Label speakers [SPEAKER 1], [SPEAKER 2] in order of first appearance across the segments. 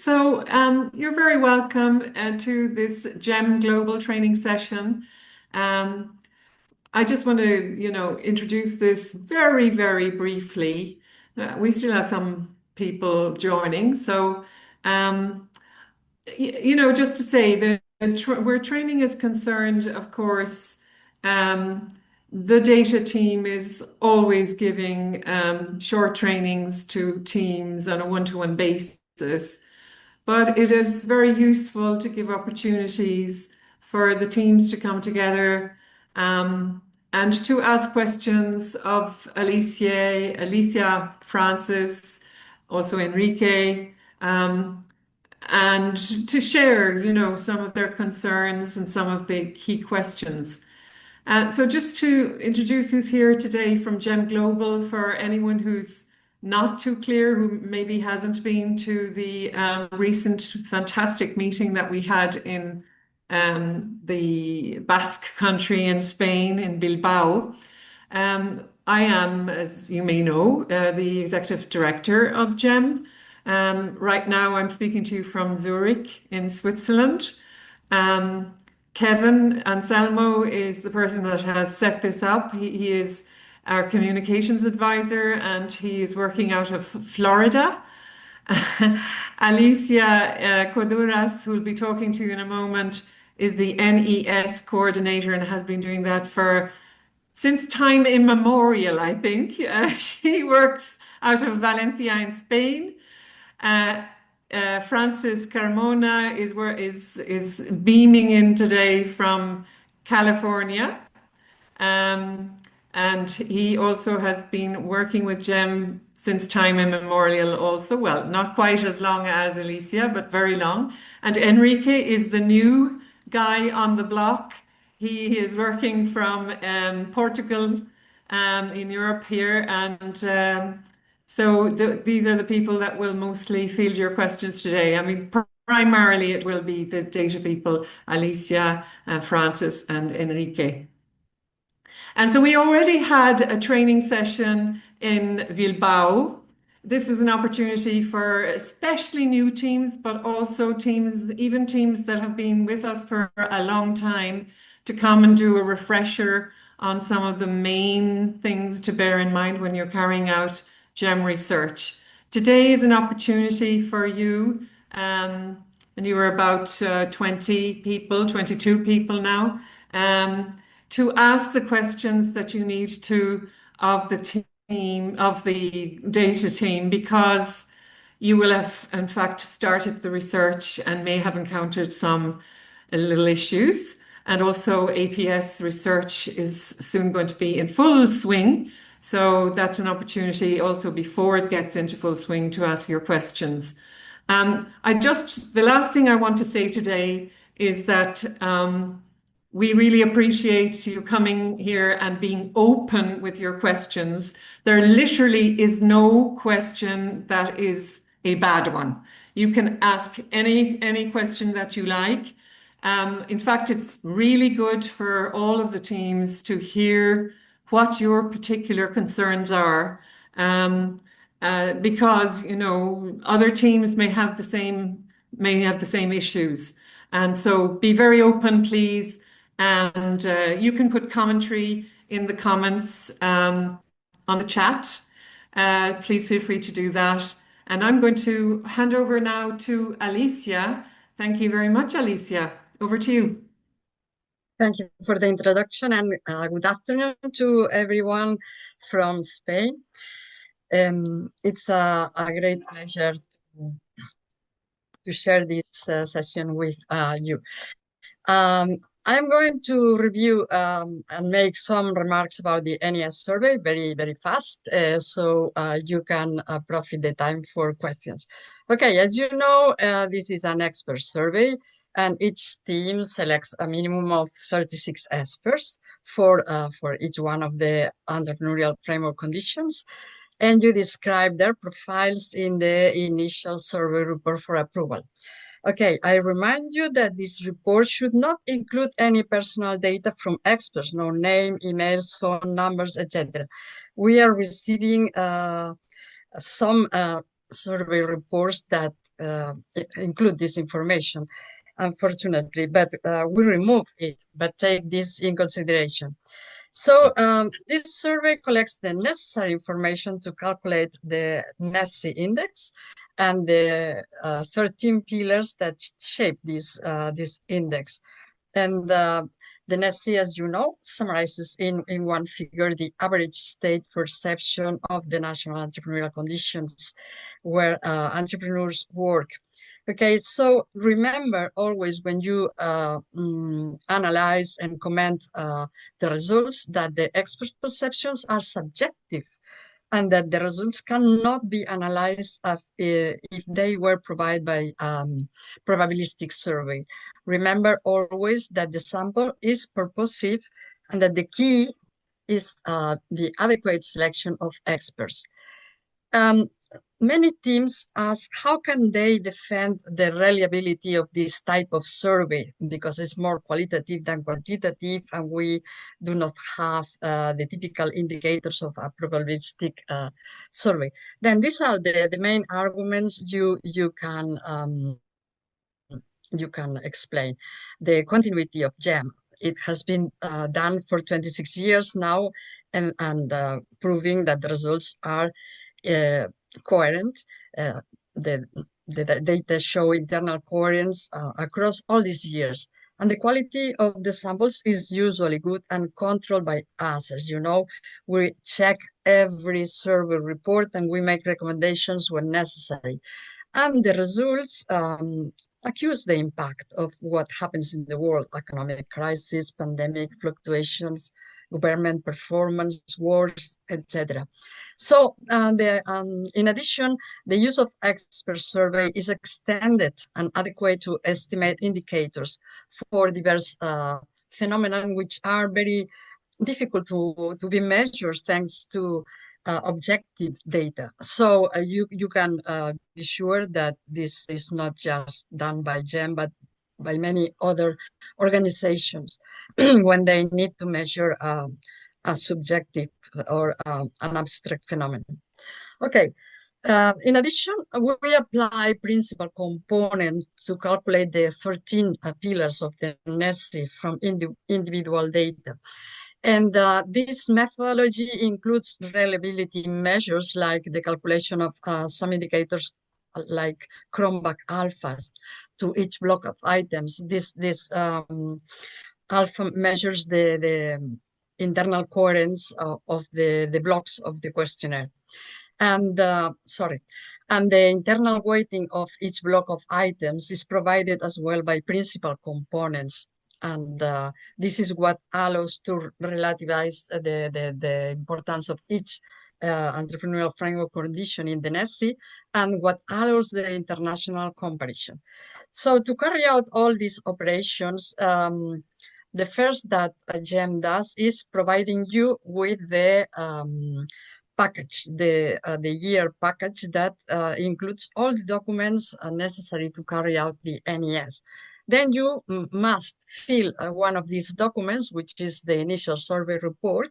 [SPEAKER 1] You're very welcome to this GEM Global training session. Um, I just want to, introduce this very, very briefly. We still have some people joining. Um, just to say that where training is concerned, of course, um, the data team is always giving short trainings to teams on a one-to-one basis. But it is very useful to give opportunities for the teams to come together um, and to ask questions of Alicia, Francis, also Enrique, um, and to share, some of their concerns and some of the key questions. So just to introduce who's here today from GEM Global for anyone who's not too clear, who maybe hasn't been to the recent fantastic meeting that we had in the Basque country in Spain, in Bilbao. I am, as you may know, the executive director of GEM. Right now, I'm speaking to you from Zurich in Switzerland. Um, Kevin Anselmo is the person that has set this up. He is our communications advisor and he is working out of Florida. Alicia Corduras, who will be talking to you in a moment, is the NES coordinator and has been doing that for since time immemorial, I think. She works out of Valencia in Spain. Uh, Francis Carmona is beaming in today from California. Um, and he also has been working with GEM since time immemorial also. Well, not quite as long as Alicia, but very long. And Enrique is the new guy on the block. He is working from Portugal in Europe here. And these are the people that will mostly field your questions today. I mean, primarily it will be the data people, Alicia, Francis, and Enrique. And so we already had a training session in Bilbao. This was an opportunity for especially new teams, but also teams, even teams that have been with us for a long time, to come and do a refresher on some of the main things to bear in mind when you're carrying out GEM research. Today is an opportunity for you, and you are about 20 people, 22 people now. To ask the questions that you need to of the team, of the data team, because you will have, in fact, started the research and may have encountered some little issues. And also, APS research is soon going to be in full swing. So that's an opportunity also before it gets into full swing to ask your questions. The last thing I want to say today is that we really appreciate you coming here and being open with your questions. There literally is no question that is a bad one. You can ask any question that you like. In fact, it's really good for all of the teams to hear what your particular concerns are, because other teams may have the same issues, and so be very open, please. And you can put commentary in the comments on the chat. Please feel free to do that. And I'm going to hand over now to Alicia. Thank you very much, Alicia. Over to you.
[SPEAKER 2] Thank you for the introduction and good afternoon to everyone from Spain. It's a great pleasure to share this session with you. I'm going to review and make some remarks about the NES survey very, very fast, so you can profit the time for questions. Okay, as you know, this is an expert survey, and each team selects a minimum of 36 experts for each one of the entrepreneurial framework conditions, and you describe their profiles in the initial survey report for approval. Okay, I remind you that this report should not include any personal data from experts, no name, emails, phone numbers, etc. We are receiving some survey reports that include this information, unfortunately, but we remove it, but take this in consideration. So this survey collects the necessary information to calculate the NESI index and the 13 pillars that shape this index. And the NESI, as you know, summarizes in one figure the average state perception of the national entrepreneurial conditions where entrepreneurs work. Okay, so remember always when you analyze and comment the results that the expert perceptions are subjective and that the results cannot be analyzed if they were provided by probabilistic survey. Remember always that the sample is purposive and that the key is the adequate selection of experts. Many teams ask how can they defend the reliability of this type of survey because it's more qualitative than quantitative and we do not have the typical indicators of a probabilistic survey. Then these are the main arguments you can explain. The continuity of GEM. It has been done for 26 years now and proving that the results are coherent. The data show internal coherence across all these years. And the quality of the samples is usually good and controlled by us. As you know, we check every survey report and we make recommendations when necessary. And the results accuse the impact of what happens in the world, economic crisis, pandemic, fluctuations, government performance, wars, etc. So in addition, the use of expert survey is extended and adequate to estimate indicators for diverse phenomena which are very difficult to be measured thanks to objective data. So you can be sure that this is not just done by GEM, but by many other organizations when they need to measure a subjective or an abstract phenomenon. Okay. In addition, we apply principal components to calculate the 13 pillars of the NESI from individual data. And this methodology includes reliability measures like the calculation of some indicators like Cronbach alphas to each block of items. This alpha measures the internal coherence of the blocks of the questionnaire. And and the internal weighting of each block of items is provided as well by principal components. And this is what allows to relativize the importance of each entrepreneurial framework condition in the NESI and what allows the international comparison. So to carry out all these operations, the first that GEM does is providing you with the package, the year package that includes all the documents necessary to carry out the NES. Then you must fill one of these documents, which is the initial survey report,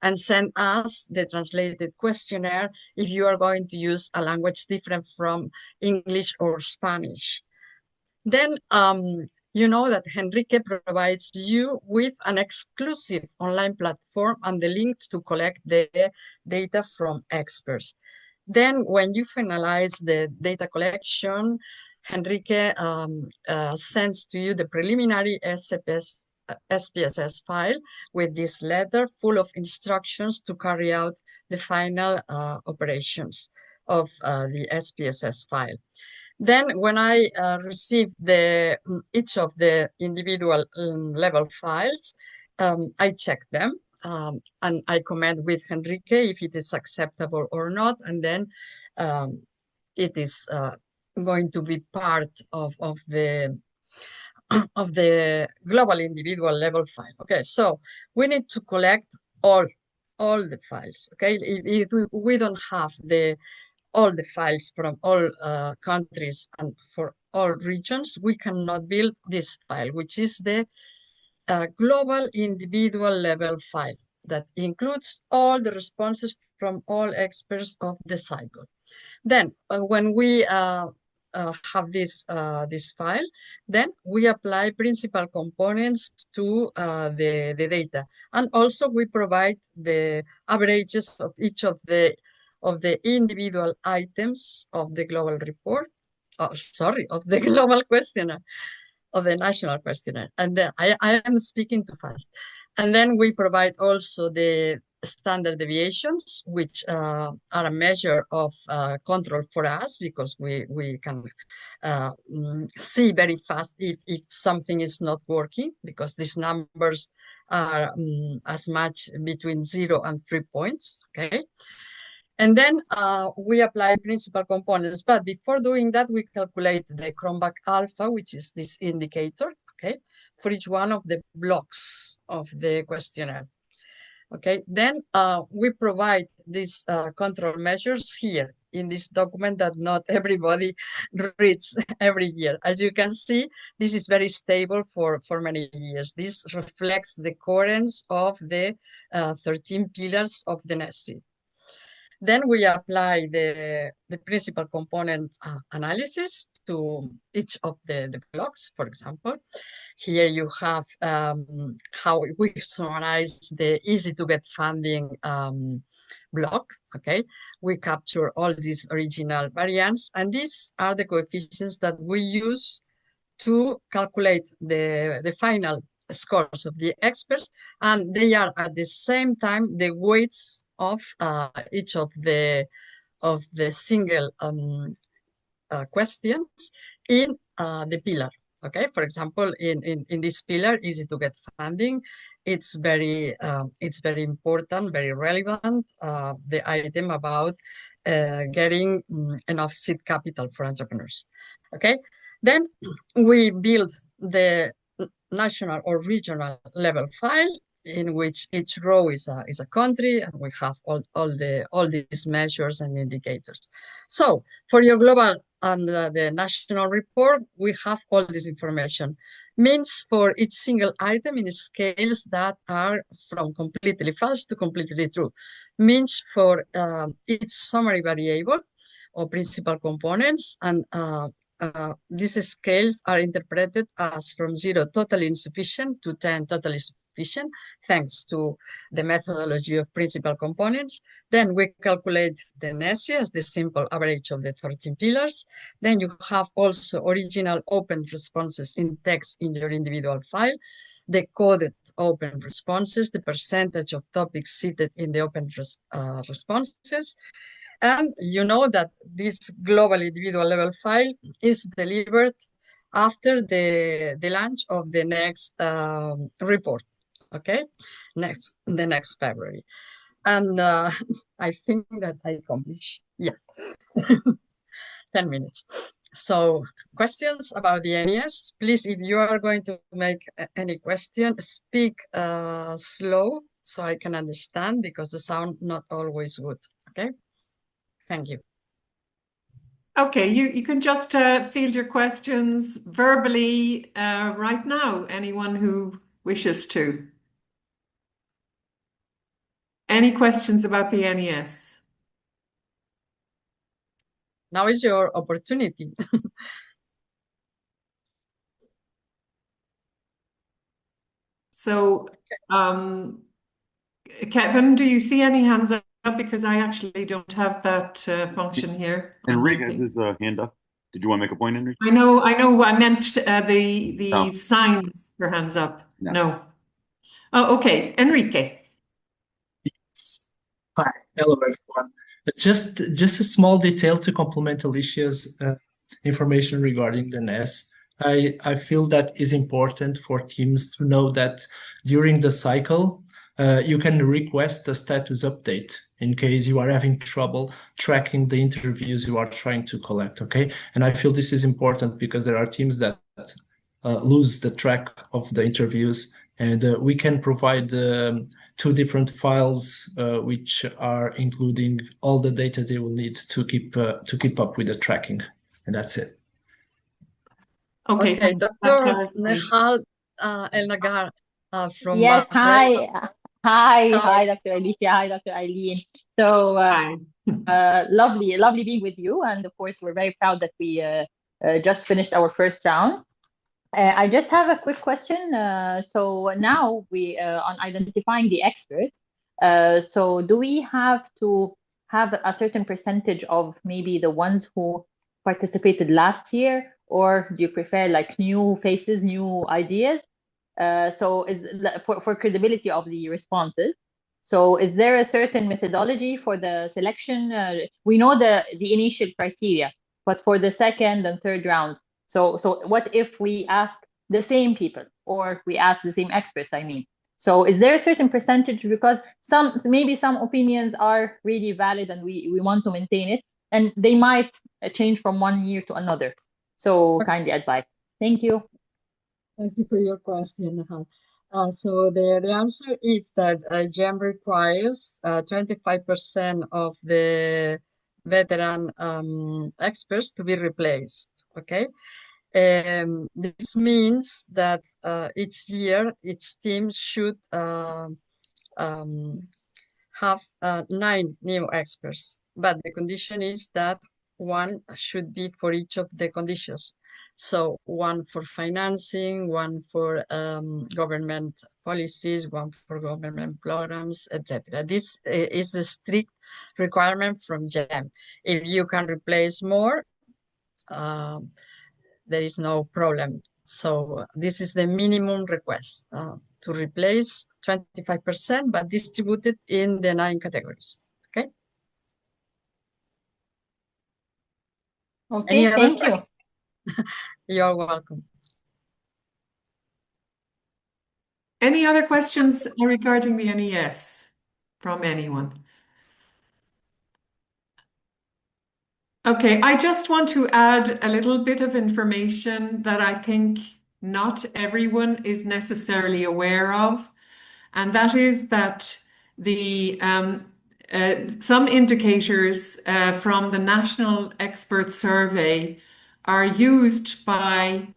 [SPEAKER 2] and send us the translated questionnaire if you are going to use a language different from English or Spanish. Then you know that Henrique provides you with an exclusive online platform and the link to collect the data from experts. Then when you finalize the data collection, Henrique sends to you the preliminary SPSS file with this letter full of instructions to carry out the final operations of the SPSS file. Then when I receive each of the individual level files, I check them and I comment with Henrique if it is acceptable or not. And then it is going to be part of the of the global individual level file. Okay, so we need to collect all the files. Okay, if we don't have all the files from all countries and for all regions, we cannot build this file, which is the global individual level file that includes all the responses from all experts of the cycle. Then when we have this file, then we apply principal components to the data, and also we provide the averages of each of the individual items of the global report. Oh, sorry, of the global questionnaire, of the national questionnaire. And then I am speaking too fast. And then we provide also the standard deviations, which are a measure of control for us, because we can see very fast if something is not working, because these numbers are as much between 0 and 3 points, okay? And then we apply principal components. But before doing that, we calculate the Cronbach alpha, which is this indicator, okay, for each one of the blocks of the questionnaire. Okay, then we provide these control measures here in this document that not everybody reads every year. As you can see, this is very stable for many years. This reflects the coherence of the 13 pillars of the NESI. Then we apply the principal component analysis to each of the blocks. For example, here you have how we summarize the easy to get funding block. Okay, we capture all these original variants, and these are the coefficients that we use to calculate the final scores of the experts, and they are at the same time the weights of each of the single questions in the pillar. Okay, for example, in this pillar, easy to get funding, it's very important, very relevant, the item about getting enough seed capital for entrepreneurs. Okay, then we build the national or regional level file in which each row is a country, and we have all these measures and indicators. So for your global and the national report, we have all this information. Means for each single item in scales that are from completely false to completely true. Means for each summary variable or principal components, and these scales are interpreted as from 0 totally insufficient to 10 totally sufficient, thanks to the methodology of principal components. Then we calculate the NESI as the simple average of the 13 pillars. Then you have also original open responses in text in your individual file, the coded open responses, the percentage of topics cited in the open responses. And you know that this global individual level file is delivered after the launch of the next report, okay? The next February. And I think that I accomplished, yeah, 10 minutes. So questions about the NES, please, if you are going to make any question, speak slow so I can understand, because the sound not always good, okay? Thank you.
[SPEAKER 1] Okay, you can just field your questions verbally right now, anyone who wishes to. Any questions about the NES?
[SPEAKER 2] Now is your opportunity.
[SPEAKER 1] So, Kevin, do you see any hands up? Because I actually don't have that function here.
[SPEAKER 3] Enrique has his hand up. Did you want to make a point, Enrique?
[SPEAKER 1] I know. I meant the
[SPEAKER 3] No.
[SPEAKER 1] signs for hands up.
[SPEAKER 3] No.
[SPEAKER 1] No. Oh, okay. Enrique.
[SPEAKER 4] Hi, hello everyone. Just a small detail to complement Alicia's information regarding the NES. I feel that is important for teams to know that during the cycle, you can request a status update in case you are having trouble tracking the interviews you are trying to collect, okay? And I feel this is important because there are teams that lose the track of the interviews, and we can provide 2 different files which are including all the data they will need to keep up with the tracking, and that's it.
[SPEAKER 1] Okay,
[SPEAKER 2] okay, Dr. Nehal El Nagar from
[SPEAKER 5] Yes,
[SPEAKER 2] Bahrain.
[SPEAKER 5] hi, Dr. Alicia, hi, Dr. Eileen. So
[SPEAKER 1] Hi.
[SPEAKER 5] lovely being with you, and of course we're very proud that we just finished our first round. I just have a quick question. So now we on identifying the experts. So do we have to have a certain percentage of maybe the ones who participated last year, or do you prefer like new faces, new ideas? So is for credibility of the responses. So is there a certain methodology for the selection? We know the initial criteria, but for the second and third rounds, so what if we ask the same people or we ask the same experts, I mean? So is there a certain percentage? Because maybe some opinions are really valid and we want to maintain it, and they might change from one year to another. So kindly advise. Thank you.
[SPEAKER 2] Thank you for your question, Nahal. So the answer is that GEM requires 25% of the veteran experts to be replaced. Okay. This means that each year each team should have 9 new experts, but the condition is that one should be for each of the conditions. So one for financing, one for government policies, one for government programs, etc. This is the strict requirement from GEM. If you can replace more, there is no problem. So this is the minimum request to replace 25%, but distributed in the 9 categories. Okay.
[SPEAKER 5] Okay, thank you.
[SPEAKER 2] You're welcome.
[SPEAKER 1] Any other questions regarding the NES from anyone? Okay, I just want to add a little bit of information that I think not everyone is necessarily aware of, and that is that the some indicators from the National Expert Survey are used by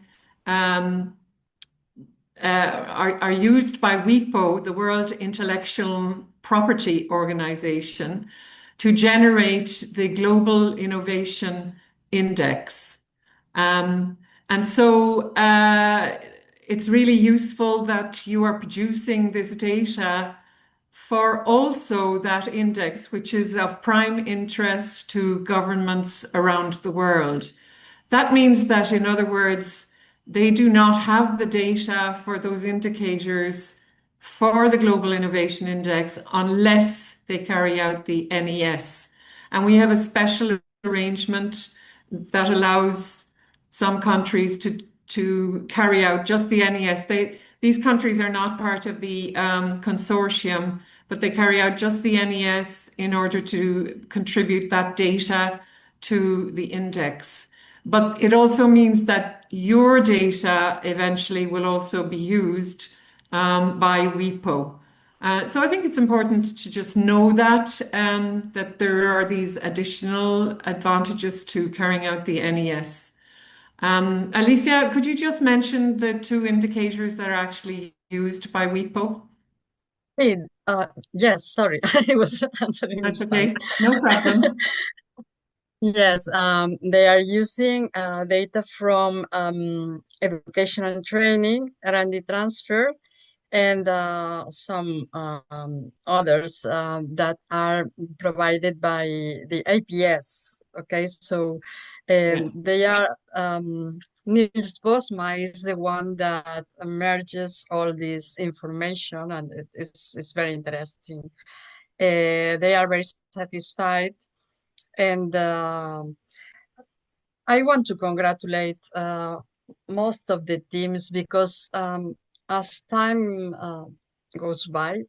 [SPEAKER 1] WIPO, the World Intellectual Property Organization, to generate the Global Innovation Index. And so it's really useful that you are producing this data for also that index, which is of prime interest to governments around the world. That means that, in other words, they do not have the data for those indicators for the Global Innovation Index unless they carry out the NES. And we have a special arrangement that allows some countries to carry out just the NES. These countries are not part of the consortium, but they carry out just the NES in order to contribute that data to the index. But it also means that your data eventually will also be used by WIPO. So I think it's important to just know that that there are these additional advantages to carrying out the NES. Alicia, could you just mention the 2 indicators that are actually used by WIPO?
[SPEAKER 2] Hey, yes, sorry, I was answering.
[SPEAKER 1] That's okay, no problem.
[SPEAKER 2] Yes, they are using data from education and training, R&D transfer, and some others that are provided by the APS. Okay, so they are Niels Bosma is the one that merges all this information, and it's very interesting. They are very satisfied, and I want to congratulate most of the teams because as time goes by,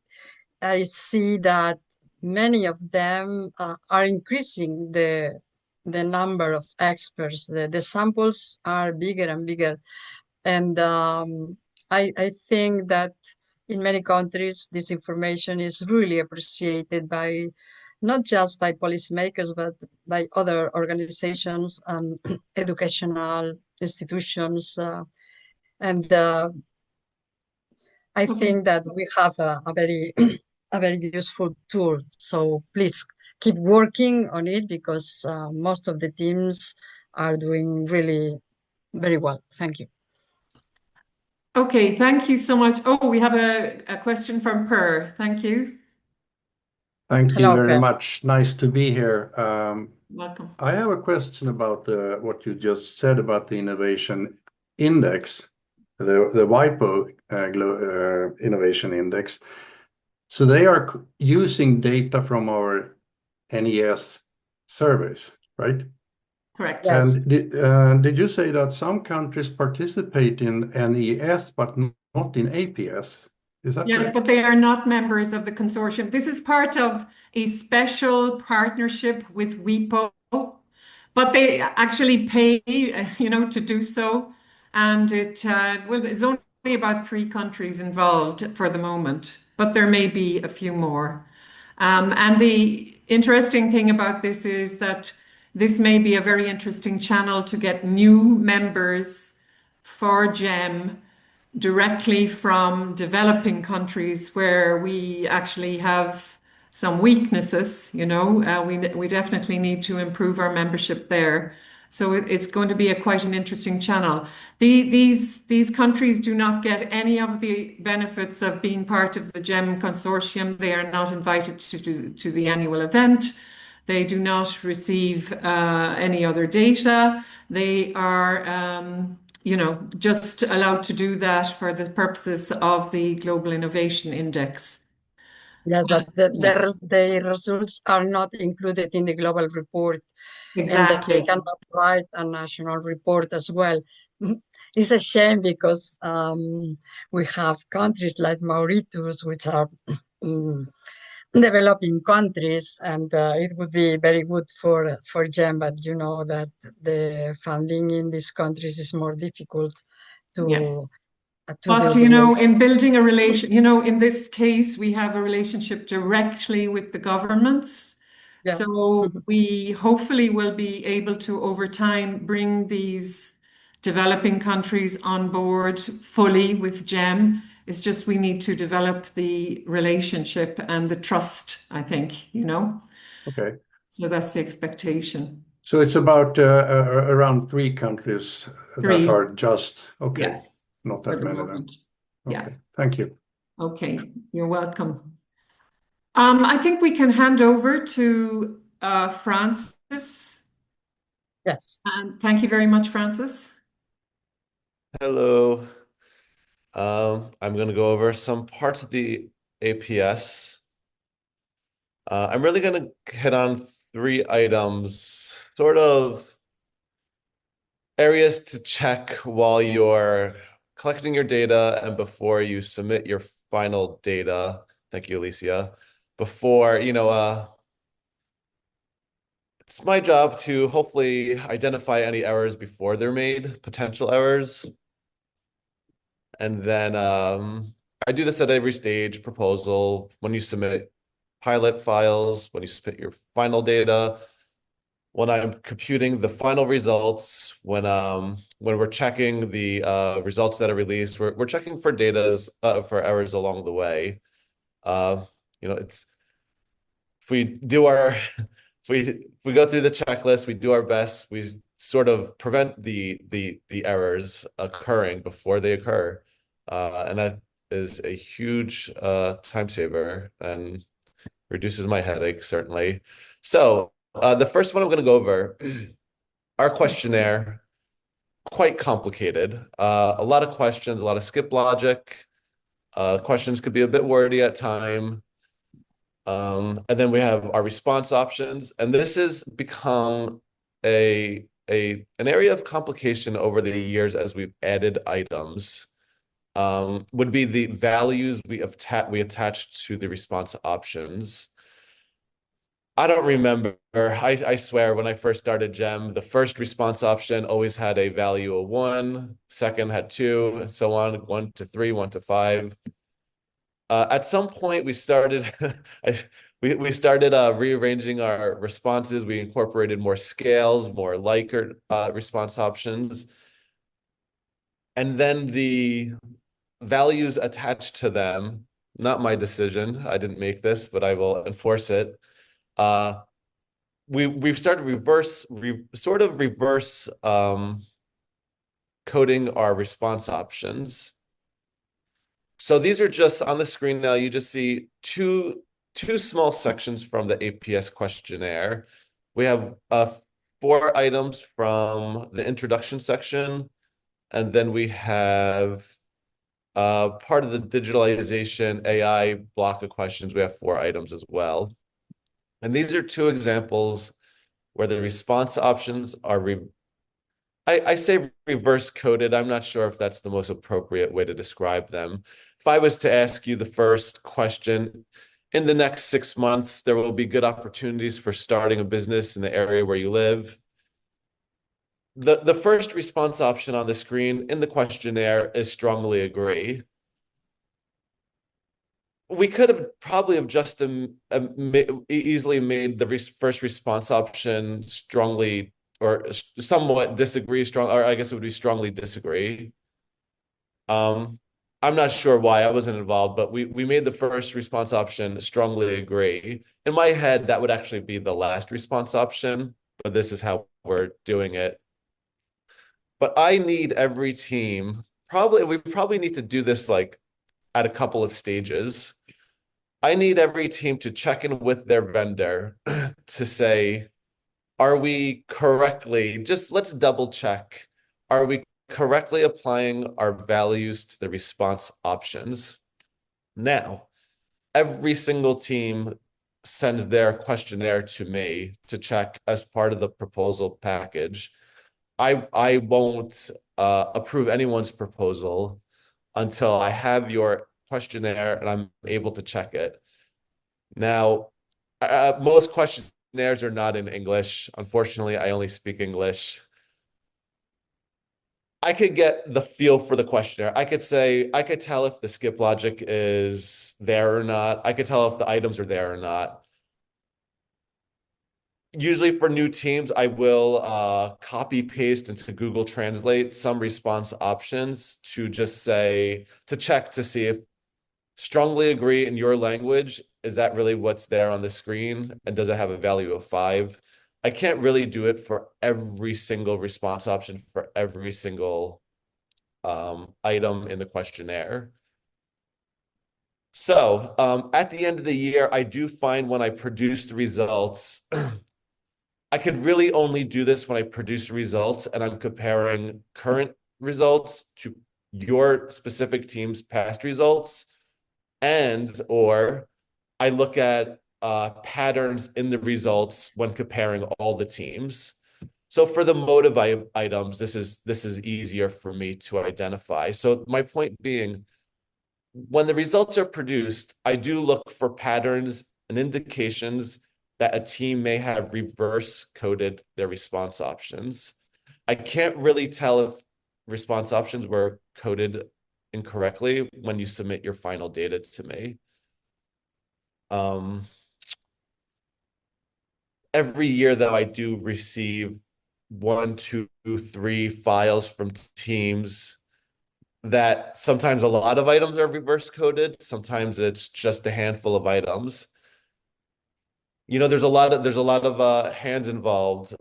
[SPEAKER 2] I see that many of them are increasing the number of experts. The samples are bigger and bigger, and I think that in many countries this information is really appreciated by not just by policymakers but by other organizations and educational institutions, and I think that we have a very a very useful tool. So please keep working on it because most of the teams are doing really very well. Thank you.
[SPEAKER 1] Okay, thank you so much. Oh, we have a question from Per. Thank you.
[SPEAKER 6] Thank you
[SPEAKER 2] Hello,
[SPEAKER 6] very
[SPEAKER 2] Per.
[SPEAKER 6] much. Nice to be here.
[SPEAKER 1] Welcome.
[SPEAKER 6] I have a question about what you just said about the innovation index, the WIPO innovation index. So they are using data from our NES surveys, right?
[SPEAKER 1] Correct.
[SPEAKER 2] Yes.
[SPEAKER 6] And did you say that some countries participate in NES but not in APS? Is that
[SPEAKER 1] Yes,
[SPEAKER 6] correct?
[SPEAKER 1] but they are not members of the consortium. This is part of a special partnership with WIPO, but they actually pay, to do so. And there's only about 3 countries involved for the moment, but there may be a few more. And the interesting thing about this is that this may be a very interesting channel to get new members for GEM directly from developing countries where we actually have some weaknesses, we definitely need to improve our membership there. So it's going to be quite an interesting channel. These countries do not get any of the benefits of being part of the GEM consortium. They are not invited to the annual event. They do not receive any other data. They are just allowed to do that for the purposes of the Global Innovation Index.
[SPEAKER 2] Yes, but the results are not included in the global report, and they
[SPEAKER 1] Exactly.
[SPEAKER 2] cannot write a national report as well. It's a shame because we have countries like Mauritius, which are developing countries, and it would be very good for GEM, but you know that the funding in these countries is more difficult
[SPEAKER 1] Yes.
[SPEAKER 2] to
[SPEAKER 1] But,
[SPEAKER 2] do.
[SPEAKER 1] in building a relation, in this case, we have a relationship directly with the governments.
[SPEAKER 2] Yeah.
[SPEAKER 1] So we hopefully will be able to, over time, bring these developing countries on board fully with GEM. It's just we need to develop the relationship and the trust, I think,
[SPEAKER 6] Okay.
[SPEAKER 1] So that's the expectation.
[SPEAKER 6] So it's about around 3 countries that
[SPEAKER 1] 3.
[SPEAKER 6] are just okay.
[SPEAKER 1] Yes,
[SPEAKER 6] Not
[SPEAKER 1] for
[SPEAKER 6] that
[SPEAKER 1] the
[SPEAKER 6] many then.
[SPEAKER 1] moment. Yeah.
[SPEAKER 6] Okay. Thank you.
[SPEAKER 1] Okay, you're welcome. I think we can hand over to Francis.
[SPEAKER 2] Yes.
[SPEAKER 1] And thank you very much, Francis.
[SPEAKER 7] Hello. I'm going to go over some parts of the APS. I'm really going to hit on 3 items, sort of areas to check while you're collecting your data and before you submit your final data. Thank you, Alicia. Before, it's my job to hopefully identify any errors before they're made, potential errors. And then I do this at every stage: proposal, when you submit pilot files, when you submit your final data, when I'm computing the final results, when we're checking the results that are released, we're checking for for errors along the way. It's if we do our if we go through the checklist, we do our best, we sort of prevent the errors occurring before they occur. And that is a huge time saver and reduces my headache, certainly. So the first one I'm going to go over, our questionnaire, quite complicated. A lot of questions, a lot of skip logic. Questions could be a bit wordy at time. And then we have our response options. And this has become an area of complication over the years as we've added items. Would be the values we attach to the response options. I don't remember. I swear when I first started GEM, the first response option always had a value of 1, second had 2, and so on, 1 to 3, 1 to 5. At some point, we started we started rearranging our responses. We incorporated more scales, more Likert response options, and then the values attached to them. Not my decision. I didn't make this, but I will enforce it. We've started reverse coding our response options. So these are just on the screen now. You just see two small sections from the APS questionnaire. We have 4 items from the introduction section, and then we have part of the digitalization AI block of questions. We have 4 items as well. And these are 2 examples where the response options are I say reverse coded. I'm not sure if that's the most appropriate way to describe them. If I was to ask you the first question, in the next 6 months, there will be good opportunities for starting a business in the area where you live. The first response option on the screen in the questionnaire is strongly agree. We could have probably have just easily made the first response option strongly or somewhat disagree, strong, or I guess it would be strongly disagree. I'm not sure why, I wasn't involved, but we made the first response option strongly agree. In my head, that would actually be the last response option, but this is how we're doing it. But I need every team, we probably need to do this like at a couple of stages. I need every team to check in with their vendor to say, are we correctly, just let's double check, are we correctly applying our values to the response options? Now, every single team sends their questionnaire to me to check as part of the proposal package. I won't approve anyone's proposal until I have your questionnaire and I'm able to check it. Now, most questionnaires are not in English. Unfortunately, I only speak English. I could get the feel for the questionnaire. I could tell if the skip logic is there or not. I could tell if the items are there or not. Usually for new teams, I will copy paste into Google Translate some response options to just say, to check to see if strongly agree in your language, is that really what's there on the screen? And does it have a value of 5? I can't really do it for every single response option for every single item in the questionnaire. So at the end of the year, I do find when I produce the results, I could really only do this when I produce results and I'm comparing current results to your specific team's past results, or I look at patterns in the results when comparing all the teams. So for the motive items, this is easier for me to identify. So my point being, when the results are produced, I do look for patterns and indications that a team may have reverse coded their response options. I can't really tell if response options were coded incorrectly when you submit your final data to me. Every year, though, I do receive 1, 2, 3 files from teams that sometimes a lot of items are reverse coded. Sometimes it's just a handful of items. You know, there's a lot of hands involved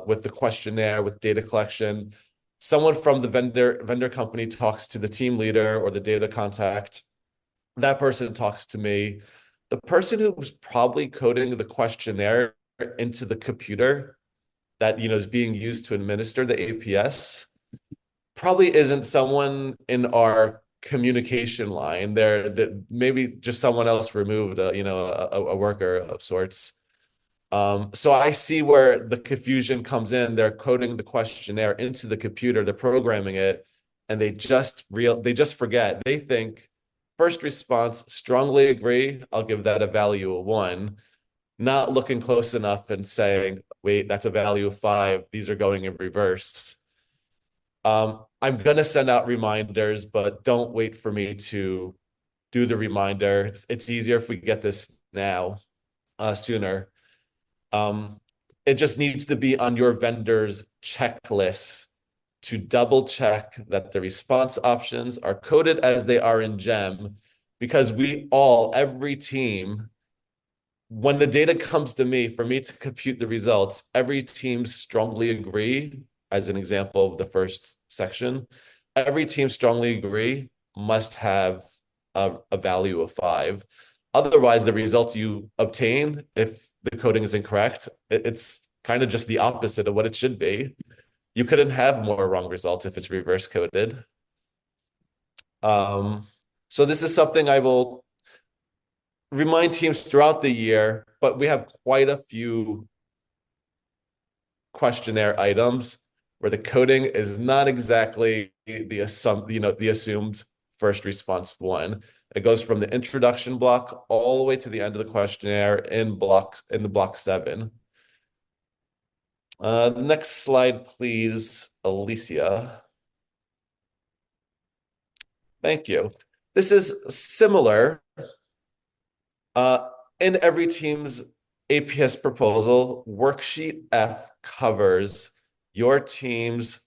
[SPEAKER 7] with the questionnaire, with data collection. Someone from the vendor company talks to the team leader or the data contact. That person talks to me. The person who was probably coding the questionnaire into the computer that, you know, is being used to administer the APS probably isn't someone in our communication line. That maybe just someone else removed a worker of sorts. So I see where the confusion comes in. They're coding the questionnaire into the computer, they're programming it, and they just forget. They think first response, strongly agree, I'll give that a value of 1, not looking close enough and saying, wait, that's a value of 5. These are going in reverse. I'm going to send out reminders, but don't wait for me to do the reminder. It's easier if we get this now, sooner. It just needs to be on your vendor's checklist to double check that the response options are coded as they are in GEM, because every team, when the data comes to me, for me to compute the results, every team strongly agree as an example of the first section, every team strongly agree must have a value of 5. Otherwise, the results you obtain, if the coding is incorrect, it's kind of just the opposite of what it should be. You couldn't have more wrong results if it's reverse coded. So this is something I will remind teams throughout the year, but we have quite a few questionnaire items where the coding is not exactly the assumed first response one. It goes from the introduction block all the way to the end of the questionnaire in the block 7. The next slide, please, Alicia. Thank you. This is similar. In every team's APS proposal, worksheet F covers your team's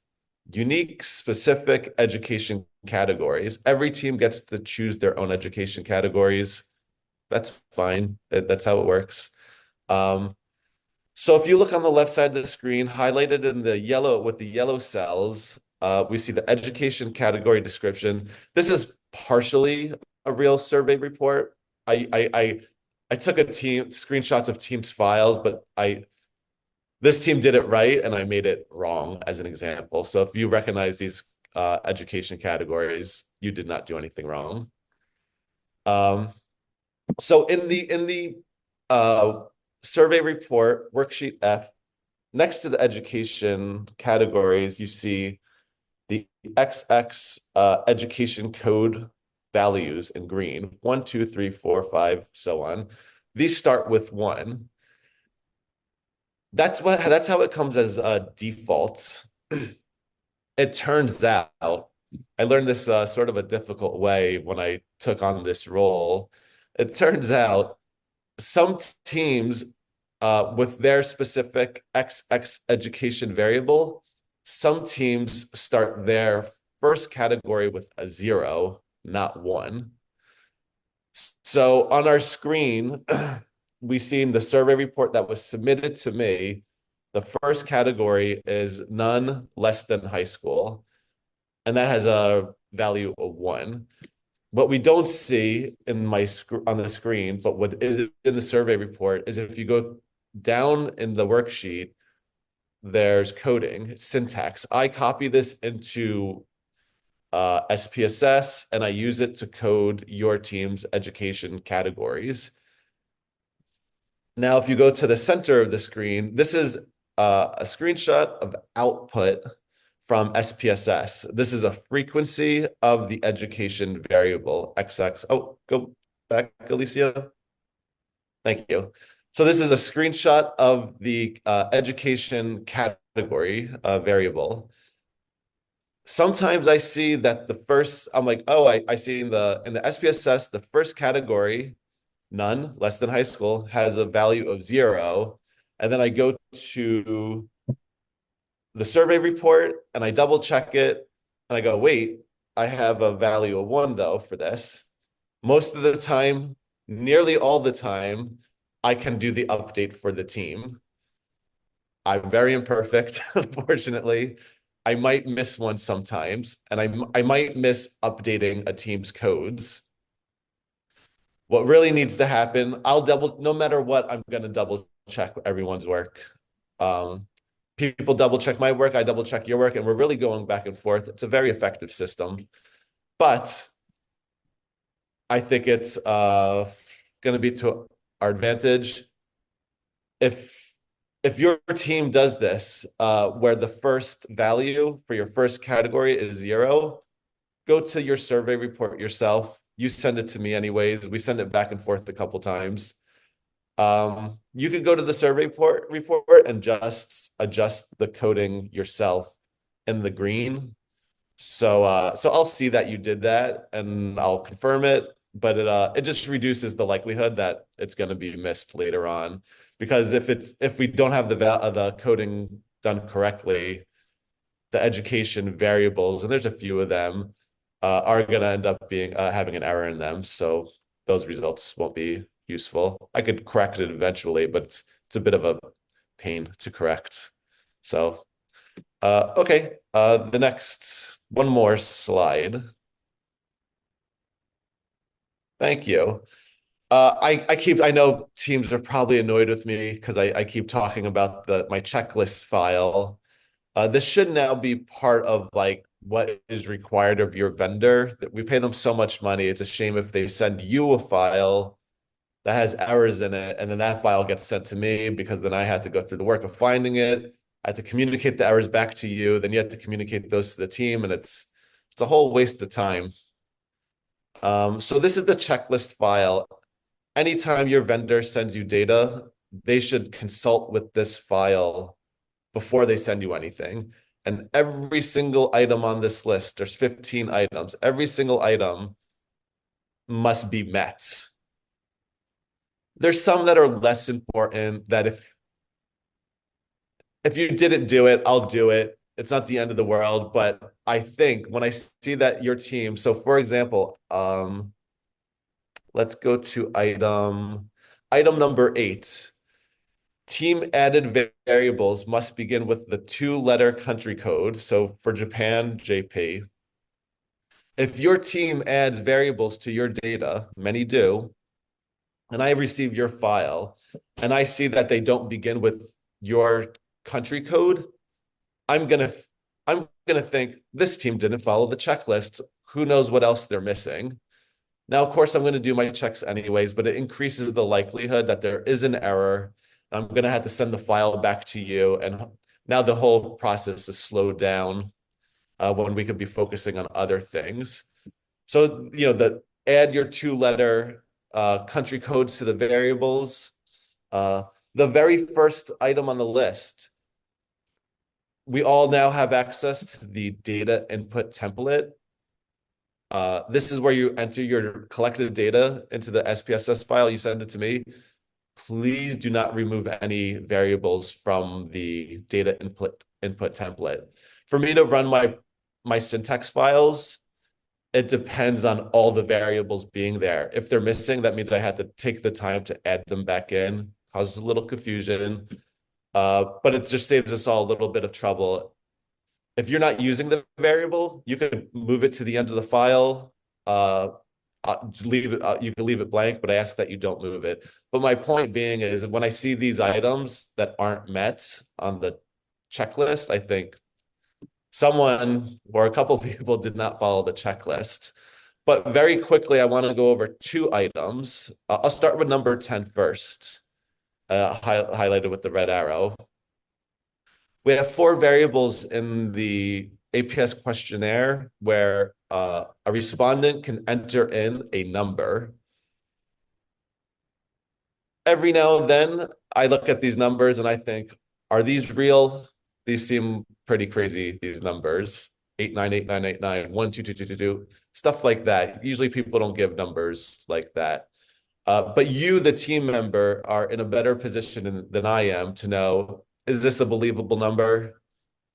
[SPEAKER 7] unique specific education categories. Every team gets to choose their own education categories. That's fine. That's how it works. So if you look on the left side of the screen, highlighted in the yellow with the yellow cells, we see the education category description. This is partially a real survey report. I took screenshots of teams' files, but this team did it right and I made it wrong as an example. So if you recognize these education categories, you did not do anything wrong. So in the survey report, worksheet F, next to the education categories, you see the XX education code values in green, 1, 2, 3, 4, 5, so on. These start with 1. That's how it comes as default. It turns out, I learned this sort of a difficult way when I took on this role. It turns out some teams with their specific XX education variable, some teams start their first category with a 0, not 1. So on our screen, we see in the survey report that was submitted to me, the first category is none less than high school, and that has a value of 1. What we don't see in on the screen, but what is in the survey report is if you go down in the worksheet, there's coding, syntax. I copy this into SPSS and I use it to code your team's education categories. Now, if you go to the center of the screen, this is a screenshot of output from SPSS. This is a frequency of the education variable, XX. Oh, go back, Alicia. Thank you. So this is a screenshot of the education category variable. Sometimes I see that I'm like, oh, I see in the SPSS, the first category, none, less than high school, has a value of 0. And then I go to the survey report and I double check it and I go, wait, I have a value of 1 though for this. Most of the time, nearly all the time, I can do the update for the team. I'm very imperfect, unfortunately. I might miss one sometimes, and I might miss updating a team's codes. What really needs to happen, no matter what, I'm going to double check everyone's work. People double check my work, I double check your work, and we're really going back and forth. It's a very effective system, but I think it's going to be to our advantage. If your team does this, where the first value for your first category is 0, go to your survey report yourself. You send it to me anyways. We send it back and forth a couple times. You could go to the survey report and just adjust the coding yourself in the green. So I'll see that you did that and I'll confirm it, but it just reduces the likelihood that it's going to be missed later on. Because if we don't have the coding done correctly, the education variables, and there's a few of them, are going to end up having an error in them. So those results won't be useful. I could correct it eventually, but it's a bit of a pain to correct. So Okay, the next one more slide. Thank you. I know teams are probably annoyed with me because I keep talking about my checklist file. This should now be part of like what is required of your vendor. That we pay them so much money. It's a shame if they send you a file that has errors in it, and then that file gets sent to me because then I had to go through the work of finding it. I had to communicate the errors back to you, then you have to communicate those to the team, and it's a whole waste of time. So this is the checklist file. Anytime your vendor sends you data, they should consult with this file before they send you anything. And every single item on this list, there's 15 items, every single item must be met. There's some that are less important that if you didn't do it, I'll do it. It's not the end of the world, but I think when I see that your team, so for example, let's go to item number 8. Team added variables must begin with the 2-letter country code. So for Japan, JP. If your team adds variables to your data, many do, and I receive your file, and I see that they don't begin with your country code, I'm gonna think this team didn't follow the checklist. Who knows what else they're missing? Now, of course, I'm going to do my checks anyways, but it increases the likelihood that there is an error. I'm going to have to send the file back to you. And now the whole process is slowed down when we could be focusing on other things. So, add your 2-letter country codes to the variables. The very first item on the list, we all now have access to the data input template. This is where you enter your collected data into the SPSS file. You send it to me. Please do not remove any variables from the data input template. For me to run my syntax files, it depends on all the variables being there. If they're missing, that means I had to take the time to add them back in. Causes a little confusion, but it just saves us all a little bit of trouble. If you're not using the variable, you could move it to the end of the file. You can leave it blank, but I ask that you don't move it. But my point being is when I see these items that aren't met on the checklist, I think someone or a couple of people did not follow the checklist. But very quickly, I want to go over 2 items. I'll start with number 10 first, highlighted with the red arrow. We have 4 variables in the APS questionnaire where a respondent can enter in a number. Every now and then, I look at these numbers and I think, are these real? These seem pretty crazy, these numbers. 898989, 12222, stuff like that. Usually people don't give numbers like that. But you, the team member, are in a better position than I am to know, is this a believable number?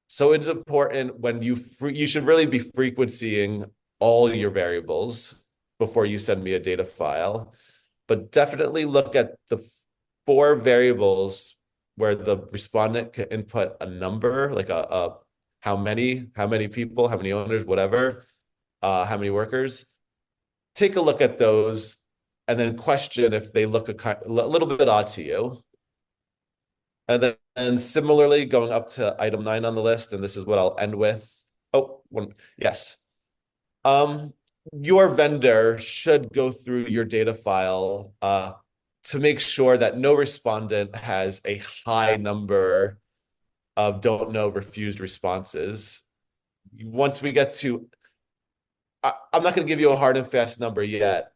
[SPEAKER 7] So it's important when you should really be frequencying all your variables before you send me a data file. But definitely look at the 4 variables where the respondent can input a number, like how many people, how many owners, whatever, how many workers. Take a look at those and then question if they look a little bit odd to you. And similarly, going up to item 9 on the list, and this is what I'll end with. Yes. Your vendor should go through your data file to make sure that no respondent has a high number of don't know refused responses. Once we get to, I'm not going to give you a hard and fast number yet,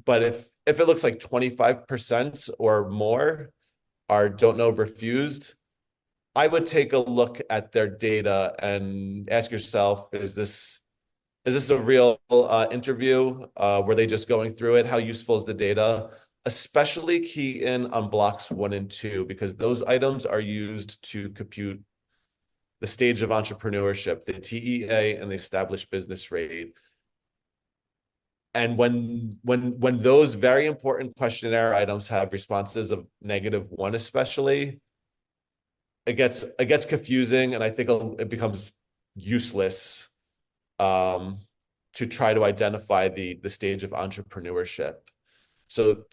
[SPEAKER 7] but if it looks like 25% or more are don't know refused, I would take a look at their data and ask yourself, is this a real interview? Were they just going through it? How useful is the data? Especially key in on blocks 1 and 2, because those items are used to compute the stage of entrepreneurship, the TEA and the established business rate. And when those very important questionnaire items have responses of -1 especially, it gets confusing, and I think it becomes useless to try to identify the stage of entrepreneurship. So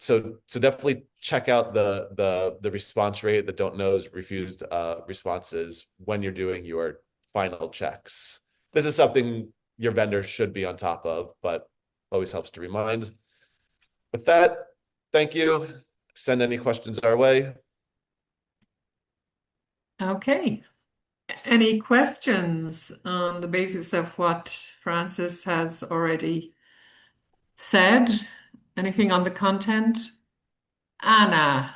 [SPEAKER 7] definitely check out the response rate, the don't knows, refused responses when you're doing your final checks. This is something your vendor should be on top of, but always helps to remind. With that, thank you. Send any questions our way.
[SPEAKER 1] Okay. Any questions on the basis of what Francis has already said? Anything on the content? Anna.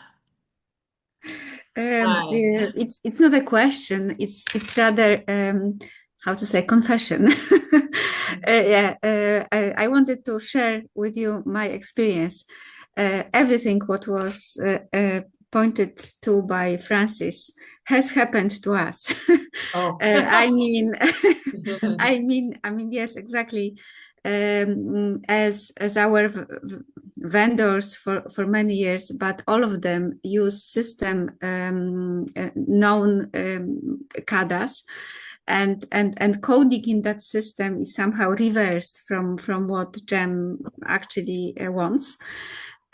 [SPEAKER 1] Hi.
[SPEAKER 8] It's not a question. It's rather how to say confession. I wanted to share with you my experience. Everything what was pointed to by Francis has happened to us.
[SPEAKER 1] Oh.
[SPEAKER 8] I mean, yes, exactly. As our vendors for many years, but all of them use system known CADAs, and coding in that system is somehow reversed from what GEM actually wants.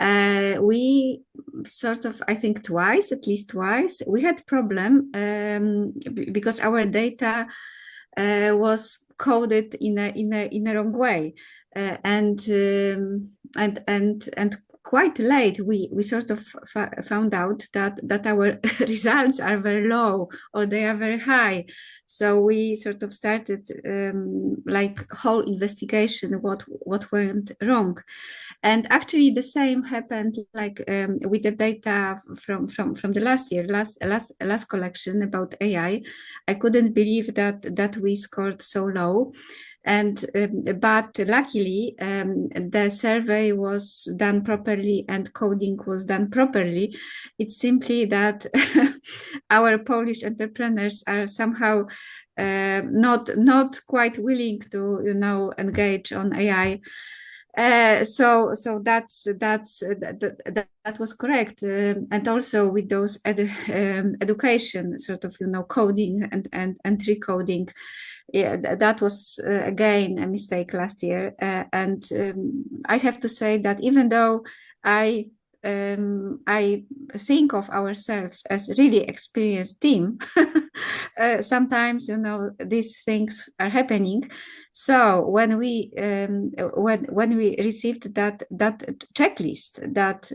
[SPEAKER 8] We sort of, I think at least twice, we had problem because our data was coded in a wrong way, and quite late we sort of found out that our results are very low or they are very high. So we sort of started like whole investigation what went wrong. And actually the same happened like with the data from the last collection about AI. I couldn't believe that we scored so low. And but luckily the survey was done properly and coding was done properly. It's simply that our Polish entrepreneurs are somehow not quite willing to engage on AI. So that was correct, and also with those education sort of coding and recoding. Yeah, that was again a mistake last year, and I have to say that even though I think of ourselves as really experienced team, sometimes these things are happening. So when we received that checklist that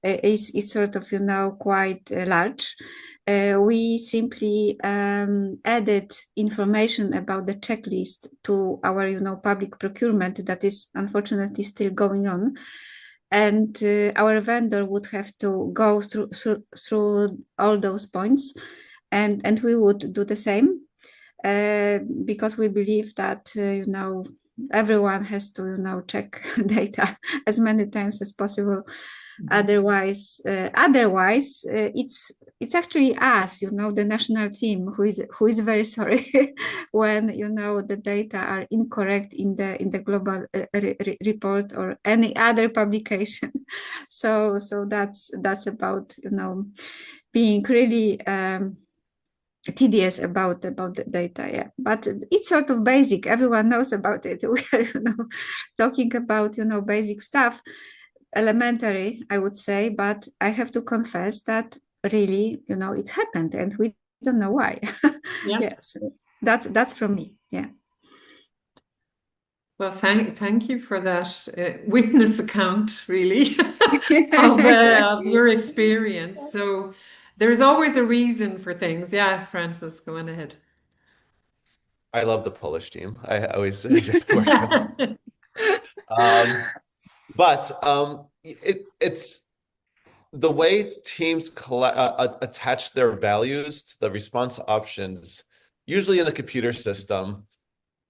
[SPEAKER 8] is sort of quite large. We simply added information about the checklist to our public procurement that is unfortunately still going on, and our vendor would have to go through all those points, and we would do the same because we believe that everyone has to check data as many times as possible. Otherwise, it's actually us, the national team, who is very sorry when the data are incorrect in the global report or any other publication. So that's about being really tedious about the data, yeah. But it's sort of basic. Everyone knows about it. We are talking about basic stuff. Elementary, I would say, but I have to confess that really, it happened, and we don't know why.
[SPEAKER 1] Yeah.
[SPEAKER 8] Yeah, so that's from me. Yeah.
[SPEAKER 1] Well, thank you for that witness account, really, of your experience. So there's always a reason for things. Yeah, Francis, go on ahead.
[SPEAKER 7] I love the Polish team. I always enjoy working with them. But it's the way teams attach their values to the response options, usually in a computer system.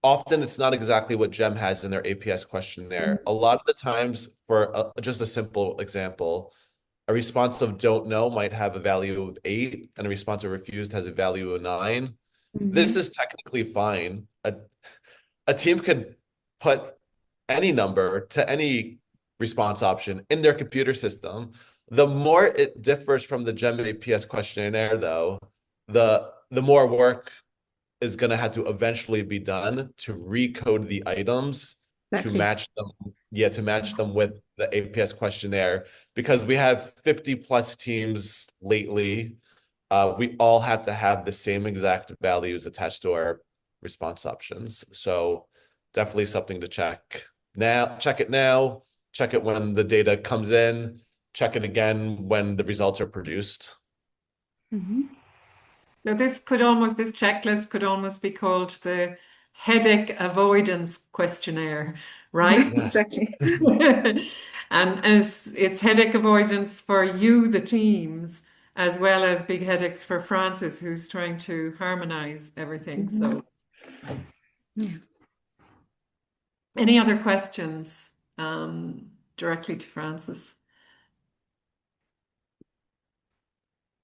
[SPEAKER 7] Often it's not exactly what GEM has in their APS questionnaire. A lot of the times, for just a simple example, a response of don't know might have a value of 8, and a response of refused has a value of 9. This is technically fine. A team could put any number to any response option in their computer system. The more it differs from the GEM APS questionnaire, though, the more work is going to have to eventually be done to recode the items to
[SPEAKER 8] Exactly.
[SPEAKER 7] match them, to match them with the APS questionnaire, because we have 50 plus teams lately. We all have to have the same exact values attached to our response options. So definitely something to check now. Check it now. Check it when the data comes in. Check it again when the results are produced.
[SPEAKER 8] Mhm.
[SPEAKER 1] Now, this checklist could almost be called the headache avoidance questionnaire, right?
[SPEAKER 8] Exactly.
[SPEAKER 1] And it's headache avoidance for you, the teams, as well as big headaches for Francis, who's trying to harmonize everything. So,
[SPEAKER 8] Yeah.
[SPEAKER 1] any other questions directly to Francis?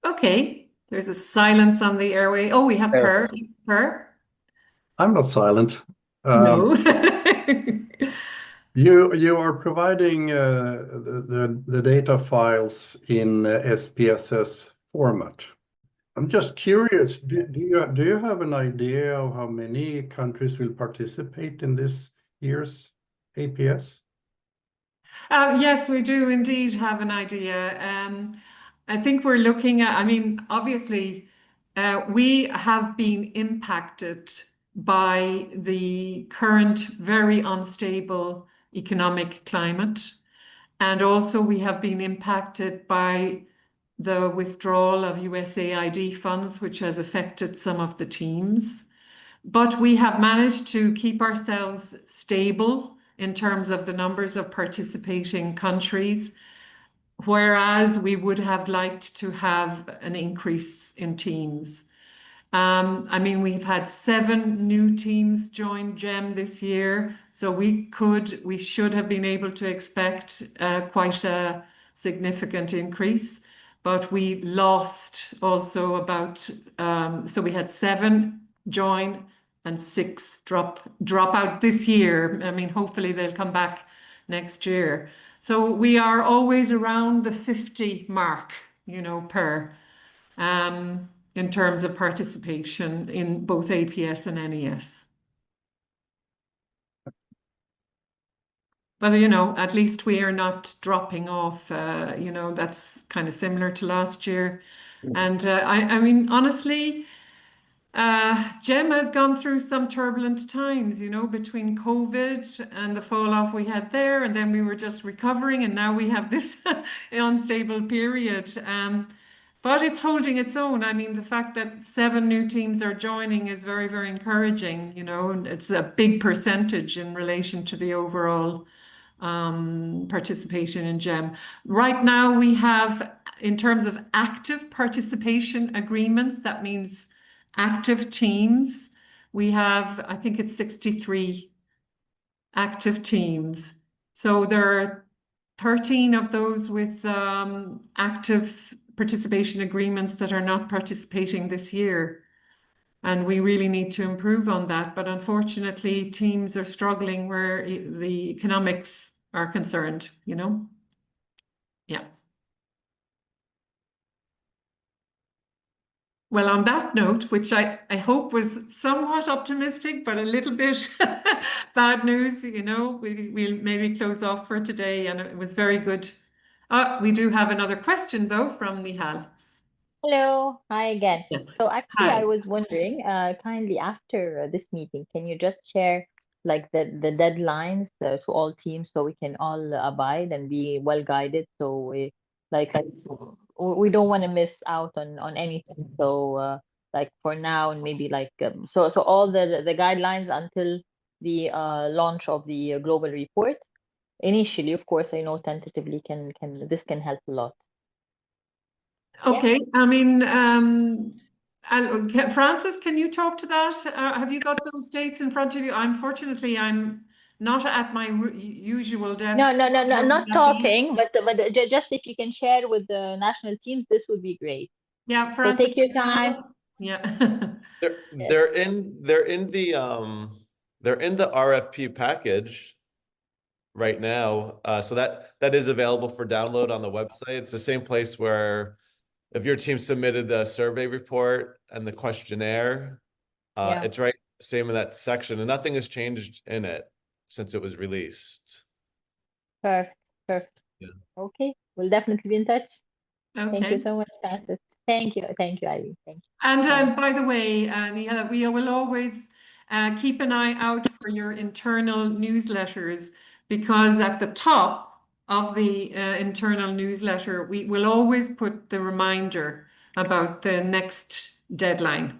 [SPEAKER 1] Okay, there's a silence on the airway. Oh, we have Per. Per?
[SPEAKER 6] I'm not silent.
[SPEAKER 1] No.
[SPEAKER 6] You are providing the data files in SPSS format. I'm just curious, do you have an idea of how many countries will participate in this year's APS?
[SPEAKER 1] Yes, we do indeed have an idea. I think we're looking at, I mean, obviously, we have been impacted by the current very unstable economic climate. And also, we have been impacted by the withdrawal of USAID funds, which has affected some of the teams. But we have managed to keep ourselves stable in terms of the numbers of participating countries, whereas we would have liked to have an increase in teams. I mean, we've had 7 new teams join GEM this year, so we should have been able to expect quite a significant increase. But we lost also about, so we had 7 join and 6 drop out this year. I mean, hopefully they'll come back next year. So we are always around the 50 mark, per in terms of participation in both APS and NES. But, at least we are not dropping off. That's kind of similar to last year. And I mean, honestly, GEM has gone through some turbulent times, between COVID and the fall off we had there, and then we were just recovering, and now we have this unstable period. But it's holding its own. I mean, the fact that 7 new teams are joining is very, very encouraging, and it's a big percentage in relation to the overall participation in GEM. Right now, we have, in terms of active participation agreements, that means active teams, we have, I think it's 63 active teams. So there are 13 of those with active participation agreements that are not participating this year. And we really need to improve on that. But unfortunately, teams are struggling where the economics are concerned, Yeah. Well, on that note, which I hope was somewhat optimistic, but a little bit bad news, we'll maybe close off for today. And it was very good. We do have another question, though, from Nihal.
[SPEAKER 5] Hello, hi again.
[SPEAKER 1] Yes.
[SPEAKER 5] So actually,
[SPEAKER 1] Hi.
[SPEAKER 5] I was wondering, kindly after this meeting, can you just share like the deadlines to all teams so we can all abide and be well guided? So we we don't want to miss out on anything. So like for now and maybe like so all the guidelines until the launch of the global report. Initially, of course, I know tentatively this can help a lot.
[SPEAKER 1] Okay. I mean, Francis, can you talk to that? Have you got those dates in front of you? Unfortunately, I'm not at my usual desk.
[SPEAKER 5] No,
[SPEAKER 1] Don't
[SPEAKER 5] not
[SPEAKER 1] have
[SPEAKER 5] talking, but just if you can share with the national teams, this would be great.
[SPEAKER 1] Yeah,
[SPEAKER 5] So
[SPEAKER 1] Francis.
[SPEAKER 5] take your time.
[SPEAKER 1] Yeah.
[SPEAKER 7] They're in the RFP package. right now. So that is available for download on the website. It's the same place where if your team submitted the survey report and the questionnaire,
[SPEAKER 5] Yeah.
[SPEAKER 7] it's right same in that section, and nothing has changed in it since it was released.
[SPEAKER 5] Perfect. Perfect.
[SPEAKER 7] Yeah.
[SPEAKER 5] Okay. We'll definitely be in touch. Thank you
[SPEAKER 1] Okay.
[SPEAKER 5] so much, Francis. Thank you. Thank you, Ivy. Thank you.
[SPEAKER 1] And by the way, Nihal, we will always keep an eye out for your internal newsletters, because at the top of the internal newsletter, we will always put the reminder about the next deadline.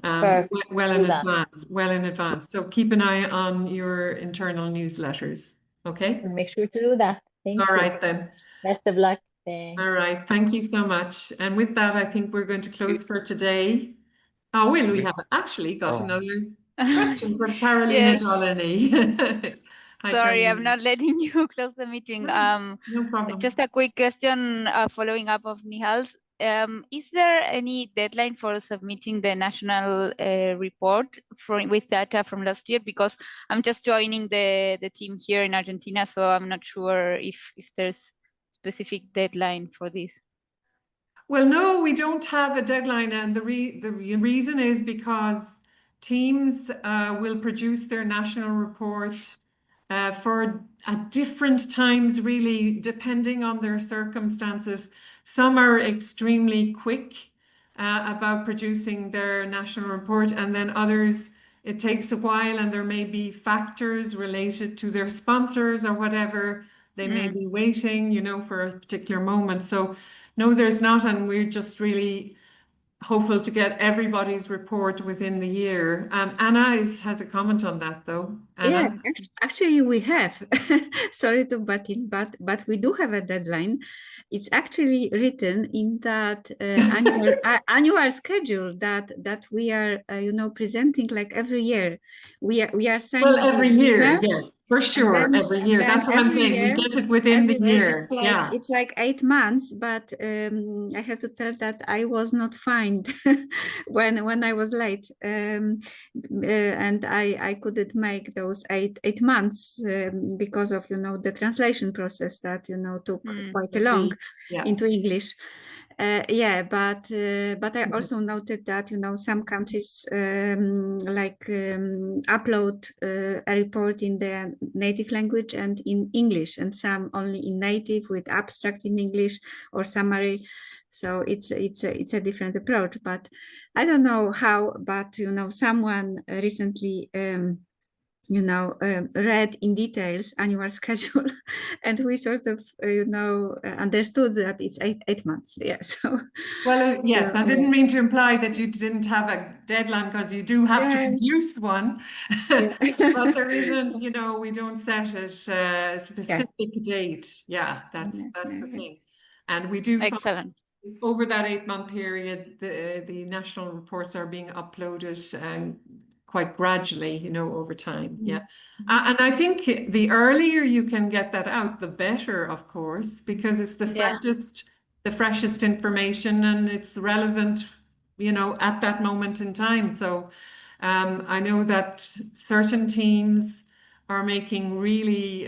[SPEAKER 5] Perfect.
[SPEAKER 1] Well
[SPEAKER 5] Do
[SPEAKER 1] in
[SPEAKER 5] that.
[SPEAKER 1] advance, well in advance. So keep an eye on your internal newsletters. Okay.
[SPEAKER 5] We'll make sure to do that. Thank
[SPEAKER 1] All
[SPEAKER 5] you.
[SPEAKER 1] right then.
[SPEAKER 5] Best of luck. Thanks.
[SPEAKER 1] All right. Thank you so much. And with that, I think we're going to close for today. Oh, well, we have actually got
[SPEAKER 7] Oh.
[SPEAKER 1] another question from Carolina
[SPEAKER 9] Yes.
[SPEAKER 1] Dolany. Hi,
[SPEAKER 9] Sorry, I'm
[SPEAKER 1] Carolina.
[SPEAKER 9] not letting you close the meeting.
[SPEAKER 1] No problem.
[SPEAKER 9] Just a quick question, following up of Nihal's. Is there any deadline for submitting the national report with data from last year? Because I'm just joining the team here in Argentina, so I'm not sure if there's specific deadline for this.
[SPEAKER 1] Well, no, we don't have a deadline, and the reason is because teams will produce their national report for at different times, really, depending on their circumstances. Some are extremely quick about producing their national report, and then others, it takes a while, and there may be factors related to their sponsors or whatever. They may be waiting, for a particular moment. So no, there's not, and we're just really hopeful to get everybody's report within the year. Anna has a comment on that, though.
[SPEAKER 8] Yeah,
[SPEAKER 1] Anna?
[SPEAKER 8] actually we have. Sorry to butt in, but we do have a deadline. It's actually written in that annual schedule that we are, presenting like every year. We are signing
[SPEAKER 1] Well, every
[SPEAKER 8] the
[SPEAKER 1] year,
[SPEAKER 8] agreement,
[SPEAKER 1] yes, for sure,
[SPEAKER 8] and then-
[SPEAKER 1] every
[SPEAKER 8] and
[SPEAKER 1] year.
[SPEAKER 8] then
[SPEAKER 1] That's what I'm
[SPEAKER 8] every
[SPEAKER 1] saying.
[SPEAKER 8] year-
[SPEAKER 1] We get it within the
[SPEAKER 8] every year.
[SPEAKER 1] year.
[SPEAKER 8] It's
[SPEAKER 1] Yeah.
[SPEAKER 8] like 8 months, but I have to tell that I was not fined when I was late, and I couldn't make those eight months because of the translation process that took quite long
[SPEAKER 1] Yeah.
[SPEAKER 8] into English. Yeah, but I also noted that some countries upload a report in their native language and in English, and some only in native with abstract in English or summary. So it's a different approach. But I don't know how. But someone recently read in details annual schedule, and we sort of understood that it's eight months. Yeah. So
[SPEAKER 1] Well, yes,
[SPEAKER 8] so,
[SPEAKER 1] I didn't mean to imply that you didn't have a deadline, because you do have to
[SPEAKER 8] Yeah.
[SPEAKER 1] produce one.
[SPEAKER 8] Yeah.
[SPEAKER 1] But there isn't, we don't set it a specific date. Yeah, that's the thing. And we do
[SPEAKER 9] Excellent.
[SPEAKER 1] over that 8-month period, the national reports are being uploaded quite gradually, over time. Yeah. And I think the earlier you can get that out, the better, of course, because it's the freshest information, and it's relevant, at that moment in time. So I know that certain teams are making really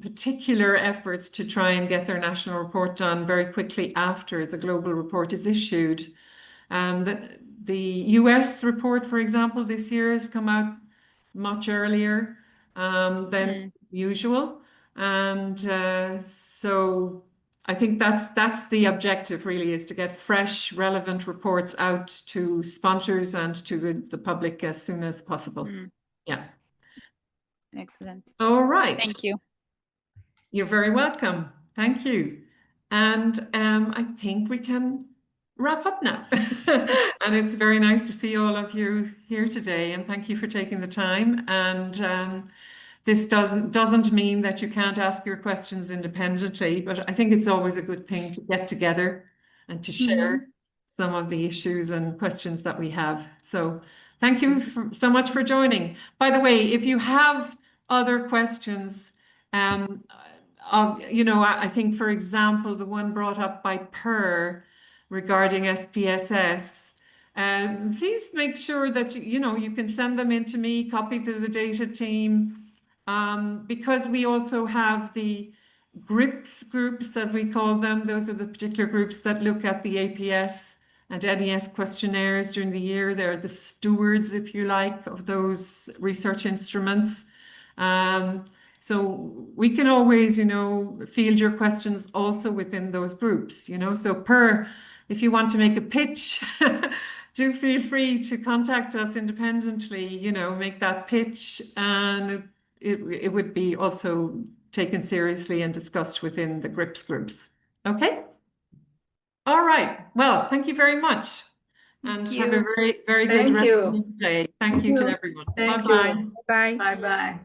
[SPEAKER 1] particular efforts to try and get their national report done very quickly after the global report is issued. The US report, for example, this year has come out much earlier than usual. And so I think that's the objective, really, is to get fresh, relevant reports out to sponsors and to the public as soon as possible. Yeah.
[SPEAKER 9] Excellent.
[SPEAKER 1] All right.
[SPEAKER 9] Thank you.
[SPEAKER 1] You're very welcome. Thank you. And I think we can wrap up now. And it's very nice to see all of you here today, and thank you for taking the time. And this doesn't mean that you can't ask your questions independently, but I think it's always a good thing to get together and to share some of the issues and questions that we have. So thank you so much for joining. By the way, if you have other questions, I think, for example, the one brought up by Per regarding SPSS, please make sure that you can send them in to me, copy to the data team, because we also have the GRIPS groups, as we call them. Those are the particular groups that look at the APS and NES questionnaires during the year. They're the stewards, if you like, of those research instruments. So we can always, field your questions also within those groups, So if you want to make a pitch, do feel free to contact us independently, make that pitch, and it would be also taken seriously and discussed within the GRIPS groups. Okay? All right. Well, thank you very much. And have a very, very good
[SPEAKER 2] Thank
[SPEAKER 1] rest
[SPEAKER 2] you.
[SPEAKER 1] of the day. Thank you to everyone.
[SPEAKER 2] Thank
[SPEAKER 1] Bye-bye.
[SPEAKER 2] you.
[SPEAKER 8] Bye.
[SPEAKER 2] Bye-bye.